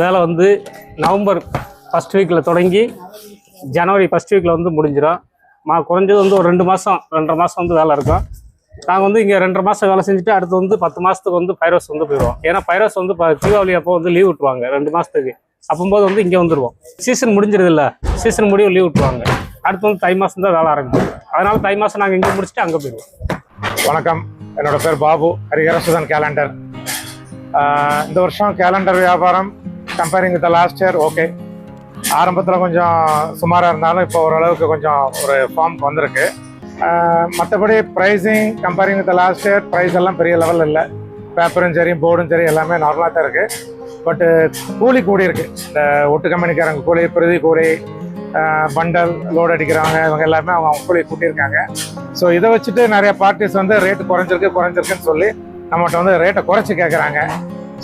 வேலை வந்து November first வீக்கில் தொடங்கி ஜனவரி ஃபர்ஸ்ட் வீக்கில் வந்து முடிஞ்சிடும். குறைஞ்சது வந்து ஒரு 2 மாதம் 2.5 மாதம் வந்து வேலை இருக்கும். நாங்கள் வந்து இங்கே 2.5 மாதம் வேலை செஞ்சுட்டு அடுத்து வந்து 10 மாதத்துக்கு வந்து பைரோஸ் வந்து போயிடுவோம். ஏன்னா பைரோஸ் வந்து தீபாவளி அப்போ வந்து லீவ் விட்டுருவாங்க 2 மாதத்துக்கு. அப்போது வந்து இங்கே வந்துடுவோம். சீசன் முடிஞ்சிருது இல்லை, சீசன் முடிவு லீவ் விட்டுருவாங்க. அடுத்து வந்து தை மாதம் தான் வேலை ஆரம்பிக்கும். அதனால் தை மாதம் நாங்கள் இங்கே முடிச்சுட்டு அங்கே போயிடுவோம். வணக்கம், என்னோட பேர் பாபு, ஹரிஹரசுதன் கேலண்டர். இந்த வருஷம் கேலண்டர் வியாபாரம் comparing with last year okay. ஆரம்பத்தில் கொஞ்சம் சுமாராக இருந்தாலும் இப்போ ஓரளவுக்கு கொஞ்சம் ஒரு ஃபார்முக்கு வந்திருக்கு. மற்றபடி pricing comparing with last year price எல்லாம் பெரிய லெவலில் இல்லை. பேப்பரும் சரி போர்டும் சரி எல்லாமே நார்மலாக தான் இருக்குது. பட்டு கூலி கூடி இருக்குது. இந்த ஒட்டு கம்பெனிக்காரங்க கூலி, பிரதி கூலி, பண்டல் லோடு அடிக்கிறவங்க இவங்க எல்லாமே அவங்க கூலி கூட்டியிருக்காங்க. ஸோ இதை வச்சுட்டு நிறைய பார்ட்டிஸ் வந்து ரேட்டு குறைஞ்சிருக்குன்னு சொல்லி நம்மகிட்ட வந்து ரேட்டை குறைச்சி கேட்குறாங்க.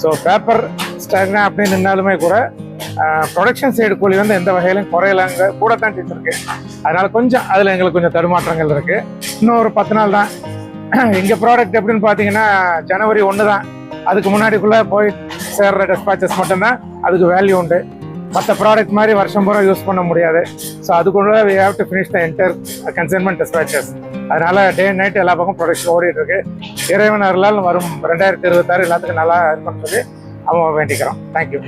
ஸோ பேப்பர் ஸ்டாக்னா அப்படின்னு நின்னாலுமே கூட ப்ரொடக்ஷன் சைடு கூலி வந்து எந்த வகையிலும் குறையலாங்க கூட தான் இருக்கு. அதனால கொஞ்சம் அதில் எங்களுக்கு கொஞ்சம் தடுமாற்றங்கள் இருக்குது. இன்னும் ஒரு 10 நாள் தான். எங்கள் ப்ராடக்ட் எப்படின்னு பார்த்தீங்கன்னா ஜனவரி 1 தான். அதுக்கு முன்னாடிக்குள்ளே போய் சேர்ற டெஸ்பாச்சஸ் மட்டும்தான் அதுக்கு வேல்யூ உண்டு. மற்ற ப்ராடக்ட் மாதிரி வருஷம் பூரா யூஸ் பண்ண முடியாது. ஸோ அதுக்குள்ள we have to finish the entire consignment dispatches. அதனால டே அண்ட் நைட் எல்லா பக்கம் ப்ரொடக்ஷன் ஓடிட்டு இருக்கு. இறைவன் அருளால் வரும் 2026 எல்லாத்துக்கும் நல்லா இருக்குன்னு சொல்லி அவன் வேண்டிக்கிறோம். தேங்க்யூ.